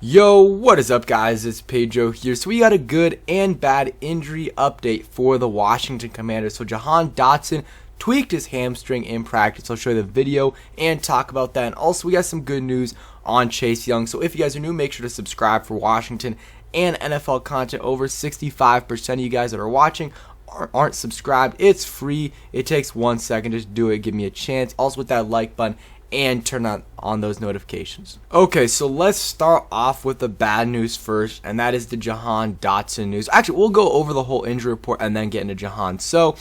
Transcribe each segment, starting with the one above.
Yo, what is up guys, it's Pedro here. So we got a good and bad injury update for the Washington Commanders. So Jahan Dotson tweaked his hamstring in practice. I'll show you the video and talk about that. And also we got some good news on Chase Young. So if you guys are new, make sure to subscribe for Washington and NFL content. Over 65% of you guys that are watching aren't subscribed. It's free. It takes 1 second. Just do it. Give me a chance. Also with that like button and turn on those notifications. Okay, so let's start off with the bad news first, and that is the Jahan Dotson news. Actually, we'll go over the whole injury report and then get into Jahan. So,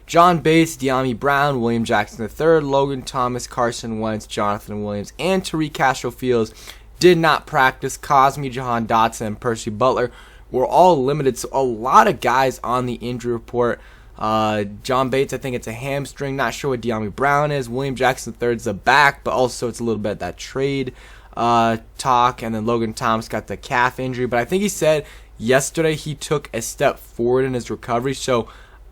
John Bates, De'Ami Brown, William Jackson III, Logan Thomas, Carson Wentz, Jonathan Williams, and Tariq Castro-Fields did not practice. Cosme, Jahan Dotson, and Percy Butler were all limited, so a lot of guys on the injury report. John Bates, I think it's a hamstring. Not sure what De'Ami Brown is. William Jackson III is a back, but also it's a little bit of that trade talk. And then Logan Thomas got the calf injury. But I think he said yesterday he took a step forward in his recovery. So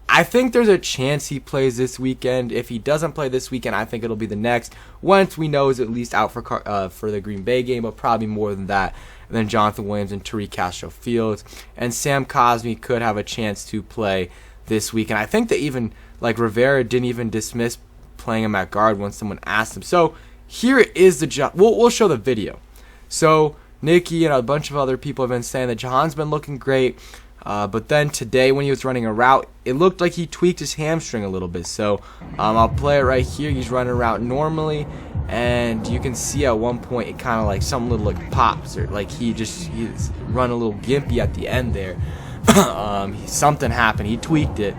I think there's a chance he plays this weekend. If he doesn't play this weekend, I think it'll be the next. Wentz, we know, is at least out for the Green Bay game, but probably more than that. And then Jonathan Williams and Tariq Castro-Fields. And Sam Cosme could have a chance to play this week, and I think that even Rivera didn't even dismiss playing him at guard when someone asked him. So here is the we'll show the video. So Nikki and a bunch of other people have been saying that Jahan's been looking great, but then today when he was running a route, it looked like he tweaked his hamstring a little bit. So I'll play it right here. He's running a route normally, and you can see at one point it kind of like something little like pops, or like he's run a little gimpy at the end there. Something happened. He tweaked it.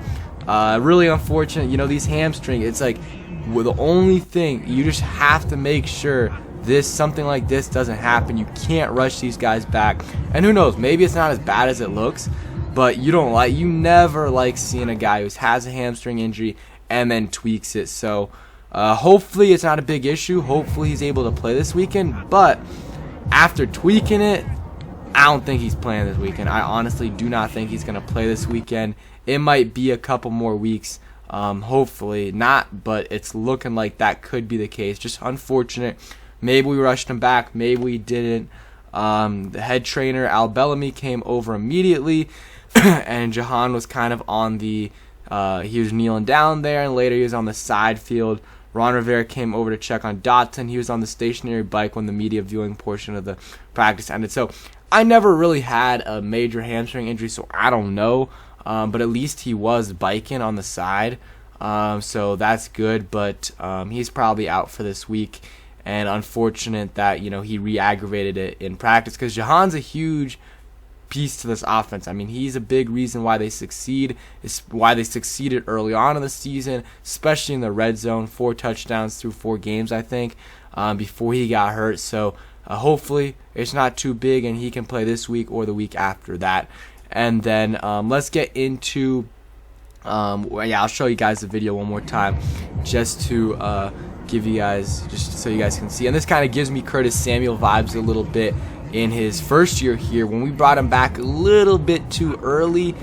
Really unfortunate. You know, these hamstring, it's like the only thing, you just have to make sure something like this doesn't happen. You can't rush these guys back. And who knows, maybe it's not as bad as it looks, but you never like seeing a guy who has a hamstring injury and then tweaks it. So hopefully it's not a big issue. Hopefully he's able to play this weekend. But after tweaking it, I don't think he's playing this weekend. I honestly do not think he's going to play this weekend. It might be a couple more weeks. Hopefully not, but it's looking like that could be the case. Just unfortunate. Maybe we rushed him back. Maybe we didn't. The head trainer, Al Bellamy, came over immediately, and Jahan was kind of on he was kneeling down there, and later he was on the side field. Ron Rivera came over to check on Dotson. He was on the stationary bike when the media viewing portion of the practice ended. So I never really had a major hamstring injury, so I don't know. But at least he was biking on the side, so that's good. But he's probably out for this week, and unfortunate that he re-aggravated it in practice, because Jahan's a huge piece to this offense. I mean, he's a big reason why they succeed. It's why they succeeded early on in the season, especially in the red zone. 4 touchdowns through 4 games, I think, before he got hurt. So hopefully it's not too big and he can play this week or the week after that. And then let's get into I'll show you guys the video one more time just to give you guys, just so you guys can see. And this kind of gives me Curtis Samuel vibes a little bit in his first year here, when we brought him back a little bit too early,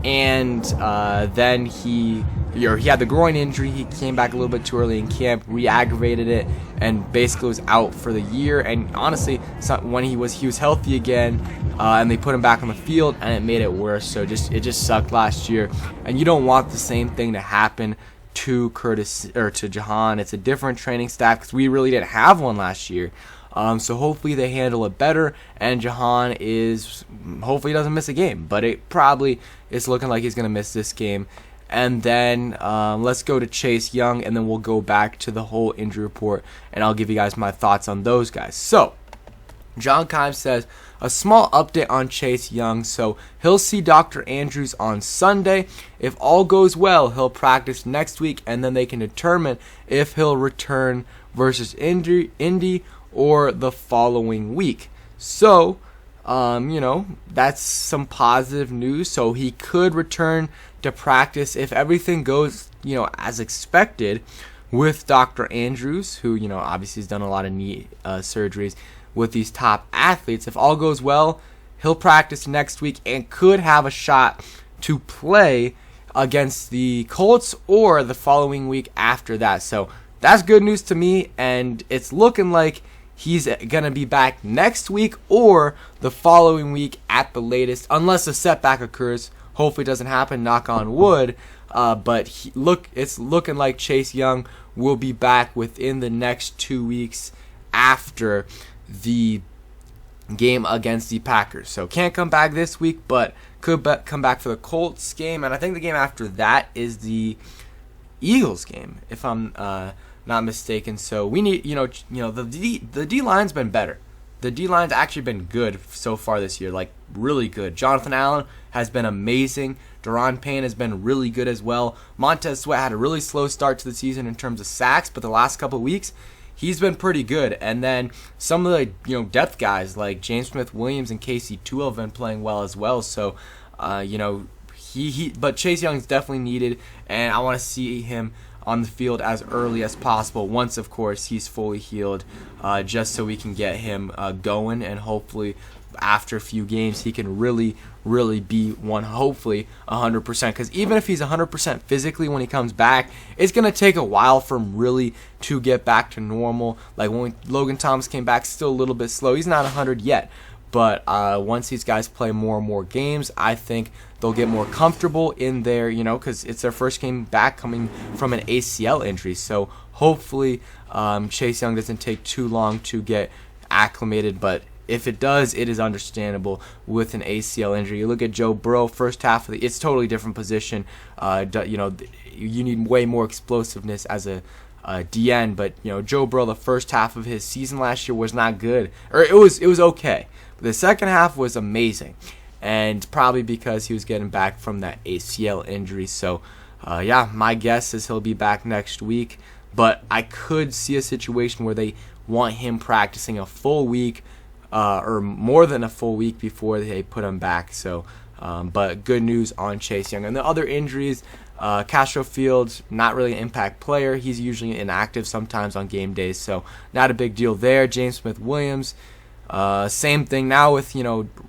and then he had the groin injury. He came back a little bit too early in camp, re-aggravated it, and basically was out for the year. And honestly, when he was healthy again, and they put him back on the field, and it made it worse. So it just sucked last year, and you don't want the same thing to happen to Jahan. It's a different training staff, because we really didn't have one last year. So hopefully they handle it better, and Jahan hopefully doesn't miss a game, but it probably is looking like he's going to miss this game. And then let's go to Chase Young, and then we'll go back to the whole injury report, and I'll give you guys my thoughts on those guys. So John Keim says, a small update on Chase Young. So he'll see Dr. Andrews on Sunday. If all goes well, he'll practice next week, and then they can determine if he'll return versus Indy or the following week. So that's some positive news. So he could return to practice if everything goes as expected with Dr. Andrews, who obviously has done a lot of knee surgeries with these top athletes. If all goes well, he'll practice next week and could have a shot to play against the Colts or the following week after that. So that's good news to me, and it's looking like he's going to be back next week or the following week at the latest, unless a setback occurs. Hopefully it doesn't happen, knock on wood. But it's looking like Chase Young will be back within the next 2 weeks after the game against the Packers. So can't come back this week, but could come back for the Colts game. And I think the game after that is the Eagles game, if I'm not mistaken. So we need, the D-line's been better. The D-line's actually been good so far this year, like really good. Jonathan Allen has been amazing. Daron Payne has been really good as well. Montez Sweat had a really slow start to the season in terms of sacks, but the last couple of weeks, he's been pretty good. And then some of the depth guys like James Smith-Williams and Casey Toohill have been playing well as well. So, but Chase Young's definitely needed, and I want to see him on the field as early as possible once, of course, he's fully healed, just so we can get him going, and hopefully after a few games he can really be hopefully 100%, because even if he's 100% physically when he comes back, it's going to take a while for him really to get back to normal. Like when Logan Thomas came back, still a little bit slow. He's not 100 yet, but once these guys play more and more games, I think they'll get more comfortable in their, because it's their first game back coming from an ACL injury. So hopefully Chase Young doesn't take too long to get acclimated, but if it does, it is understandable with an ACL injury. You look at Joe Burrow, first half of it's totally different position. You need way more explosiveness as a DN, but Joe Burrow, the first half of his season last year was not good, or it was okay. But the second half was amazing, and probably because he was getting back from that ACL injury. So, my guess is he'll be back next week, but I could see a situation where they want him practicing a full week, or more than a full week before they put him back. So, but good news on Chase Young. And the other injuries, Castro Fields, not really an impact player. He's usually inactive sometimes on game days, so not a big deal there. James Smith-Williams, same thing now with,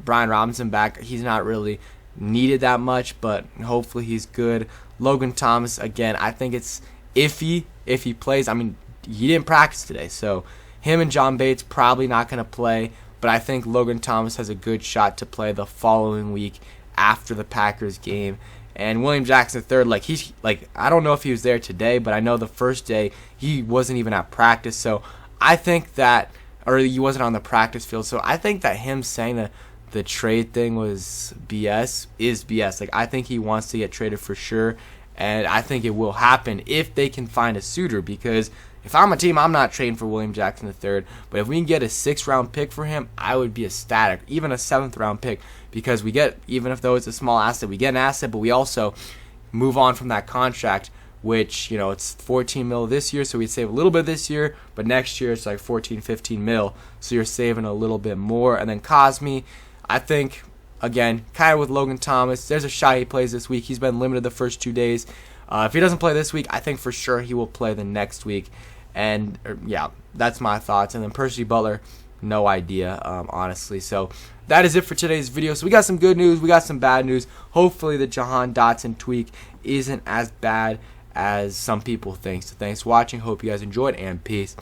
Brian Robinson back. He's not really needed that much, but hopefully he's good. Logan Thomas, again, I think it's iffy if he plays. I mean, he didn't practice today, so him and John Bates probably not going to play, but I think Logan Thomas has a good shot to play the following week after the Packers game. And William Jackson III, I don't know if he was there today, but I know the first day he wasn't even at practice. So I think that, or he wasn't on the practice field. So I think that him saying that the trade thing was BS is BS. Like, I think he wants to get traded for sure, and I think it will happen if they can find a suitor, because if I'm a team, I'm not trading for William Jackson III, but if we can get a 6th-round pick for him, I would be ecstatic. Even a 7th-round pick, because we get, even if though it's a small asset, we get an asset, but we also move on from that contract, which, it's $14 million this year, so we'd save a little bit this year, but next year it's like $14-15 million, so you're saving a little bit more. And then Cosme, I think, again, kind of with Logan Thomas, there's a shot he plays this week. He's been limited the first 2 days. If he doesn't play this week, I think for sure he will play the next week. And, that's my thoughts. And then Percy Butler, no idea, honestly. So that is it for today's video. So we got some good news. We got some bad news. Hopefully the Jahan Dotson tweak isn't as bad as some people think. So thanks for watching. Hope you guys enjoyed, and peace.